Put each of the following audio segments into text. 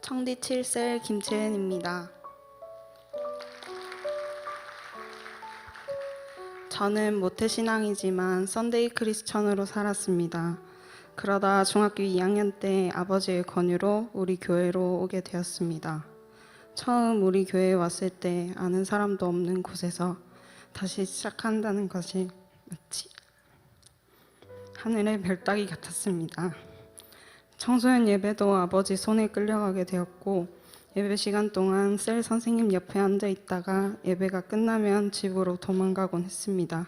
청디 7셀 김채은입니다. 저는 모태신앙이지만 썬데이 크리스천으로 살았습니다. 그러다 중학교 2학년 때 아버지의 권유로 우리 교회로 오게 되었습니다. 처음 우리 교회에 왔을 때 아는 사람도 없는 곳에서 다시 시작한다는 것이 마치 하늘의 별 따기 같았습니다. 청소년 예배도 아버지 손에 끌려가게 되었고, 예배 시간 동안 셀 선생님 옆에 앉아 있다가 예배가 끝나면 집으로 도망가곤 했습니다.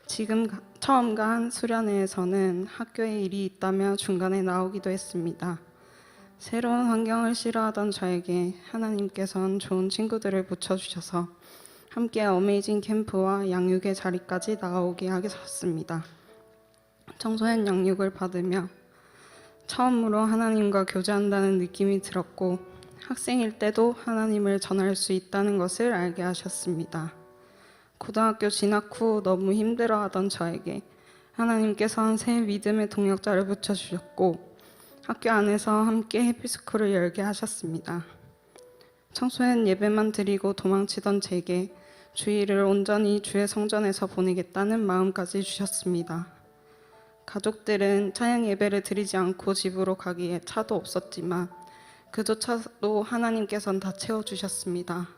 지금 처음 간 수련회에서는 학교에 일이 있다며 중간에 나오기도 했습니다. 새로운 환경을 싫어하던 저에게 하나님께서는 좋은 친구들을 붙여주셔서 함께 어메이징 캠프와 양육의 자리까지 나아오게 하셨습니다. 청소년 양육을 받으며 처음으로 하나님과 교제한다는 느낌이 들었고, 학생일 때도 하나님을 전할 수 있다는 것을 알게 하셨습니다. 고등학교 진학 후 너무 힘들어하던 저에게 하나님께서는 새 믿음의 동역자를 붙여주셨고, 학교 안에서 함께 해피스쿨을 열게 하셨습니다. 청소년 예배만 드리고 도망치던 제게 주일을 온전히 주의 성전에서 보내겠다는 마음까지 주셨습니다. 가족들은 찬양 예배를 드리지 않고 집으로 가기에 차도 없었지만 그조차도 하나님께서는 다 채워주셨습니다.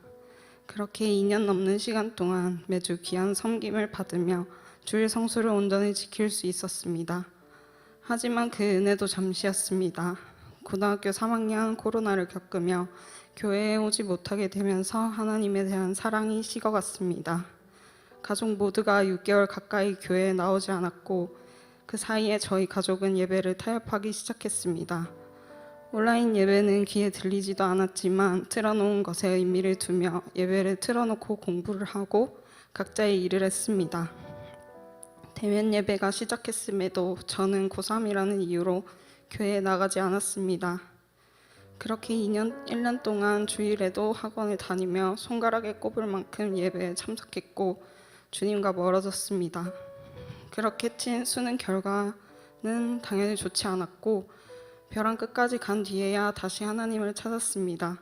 그렇게 2년 넘는 시간 동안 매주 귀한 섬김을 받으며 주일 성수를 온전히 지킬 수 있었습니다. 하지만 그 은혜도 잠시였습니다. 고등학교 3학년 코로나를 겪으며 교회에 오지 못하게 되면서 하나님에 대한 사랑이 식어갔습니다. 가족 모두가 6개월 가까이 교회에 나오지 않았고, 그 사이에 저희 가족은 예배를 타협하기 시작했습니다. 온라인 예배는 귀에 들리지도 않았지만 틀어놓은 것에 의미를 두며 예배를 틀어놓고 공부를 하고 각자의 일을 했습니다. 대면 예배가 시작했음에도 저는 고3이라는 이유로 교회에 나가지 않았습니다. 그렇게 1년 동안 주일에도 학원에 다니며 손가락에 꼽을 만큼 예배에 참석했고 주님과 멀어졌습니다. 그렇게 친 수능 결과는 당연히 좋지 않았고, 벼랑 끝까지 간 뒤에야 다시 하나님을 찾았습니다.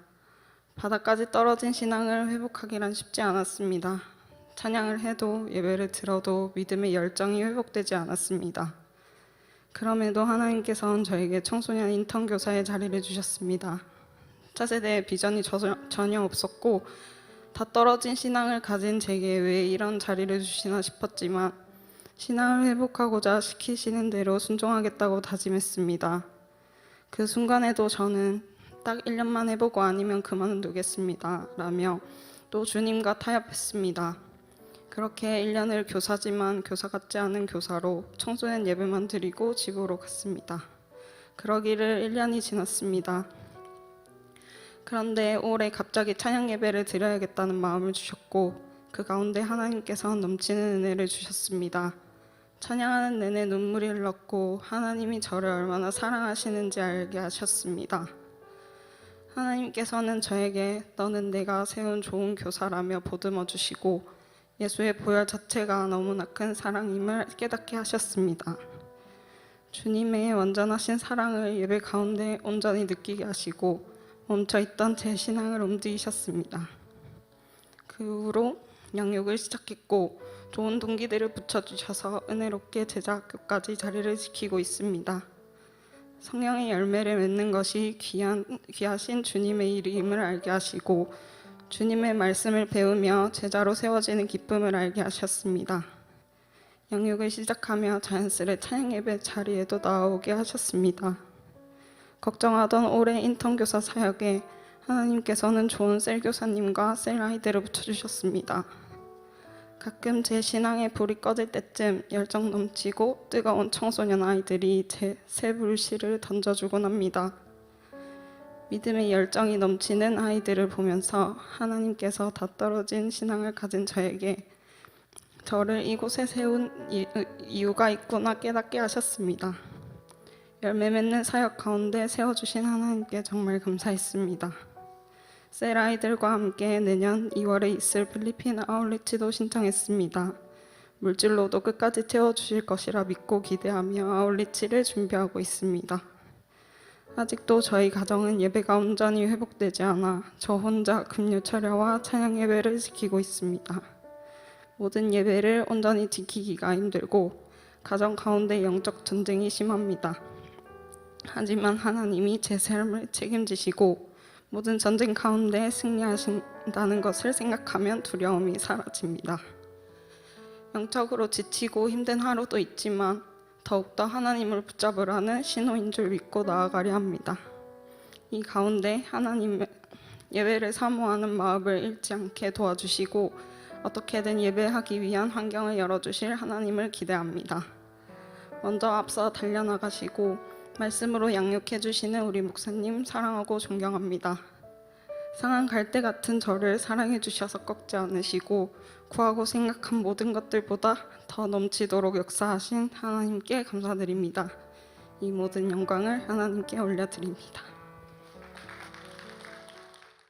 바닥까지 떨어진 신앙을 회복하기란 쉽지 않았습니다. 찬양을 해도 예배를 들어도 믿음의 열정이 회복되지 않았습니다. 그럼에도 하나님께서는 저에게 청소년 인턴 교사의 자리를 주셨습니다. 차세대에 비전이 전혀 없었고 다 떨어진 신앙을 가진 제게 왜 이런 자리를 주시나 싶었지만, 신앙을 회복하고자 시키시는 대로 순종하겠다고 다짐했습니다. 그 순간에도 저는 딱 1년만 해보고 아니면 그만두겠습니다 라며 또 주님과 타협했습니다. 그렇게 1년을 교사지만 교사 같지 않은 교사로 청소년 예배만 드리고 집으로 갔습니다. 그러기를 1년이 지났습니다. 그런데 올해 갑자기 찬양 예배를 드려야겠다는 마음을 주셨고, 그 가운데 하나님께서는 넘치는 은혜를 주셨습니다. 찬양하는 내내 눈물이 흘렀고 하나님이 저를 얼마나 사랑하시는지 알게 하셨습니다. 하나님께서는 저에게 너는 내가 세운 좋은 교사라며 보듬어 주시고 예수의 보혈 자체가 너무나 큰 사랑임을 깨닫게 하셨습니다. 주님의 완전하신 사랑을 예배 가운데 온전히 느끼게 하시고 멈춰있던 제 신앙을 움직이셨습니다. 그 후로 양육을 시작했고 좋은 동기들을 붙여주셔서 은혜롭게 제자학교까지 자리를 지키고 있습니다. 성령의 열매를 맺는 것이 귀하신 주님의 일임을 알게 하시고 주님의 말씀을 배우며 제자로 세워지는 기쁨을 알게 하셨습니다. 양육을 시작하며 자연스레 찬양 예배 자리에도 나오게 하셨습니다. 걱정하던 올해 인턴 교사 사역에 하나님께서는 좋은 셀 교사님과 셀 아이들을 붙여주셨습니다. 가끔 제 신앙의 불이 꺼질 때쯤 열정 넘치고 뜨거운 청소년 아이들이 제 새 불씨를 던져주곤 합니다. 믿음의 열정이 넘치는 아이들을 보면서 하나님께서 다 떨어진 신앙을 가진 저에게 저를 이곳에 세운 이유가 있구나 깨닫게 하셨습니다. 열매 맺는 사역 가운데 세워주신 하나님께 정말 감사했습니다. 셀 아이들과 함께 내년 2월에 있을 필리핀 아울리치도 신청했습니다. 물질로도 끝까지 채워주실 것이라 믿고 기대하며 아울리치를 준비하고 있습니다. 아직도 저희 가정은 예배가 온전히 회복되지 않아 저 혼자 금요 철야와 찬양 예배를 지키고 있습니다. 모든 예배를 온전히 지키기가 힘들고 가정 가운데 영적 전쟁이 심합니다. 하지만 하나님이 제 삶을 책임지시고 모든 전쟁 가운데 승리하신다는 것을 생각하면 두려움이 사라집니다. 영적으로 지치고 힘든 하루도 있지만 더욱더 하나님을 붙잡으라는 신호인 줄 믿고 나아가려 합니다. 이 가운데 하나님의 예배를 사모하는 마음을 잃지 않게 도와주시고 어떻게든 예배하기 위한 환경을 열어주실 하나님을 기대합니다. 먼저 앞서 달려나가시고 말씀으로 양육해 주시는 우리 목사님 사랑하고 존경합니다. 상한 갈대 같은 저를 사랑해 주셔서 꺾지 않으시고 구하고 생각한 모든 것들보다 더 넘치도록 역사하신 하나님께 감사드립니다. 이 모든 영광을 하나님께 올려드립니다.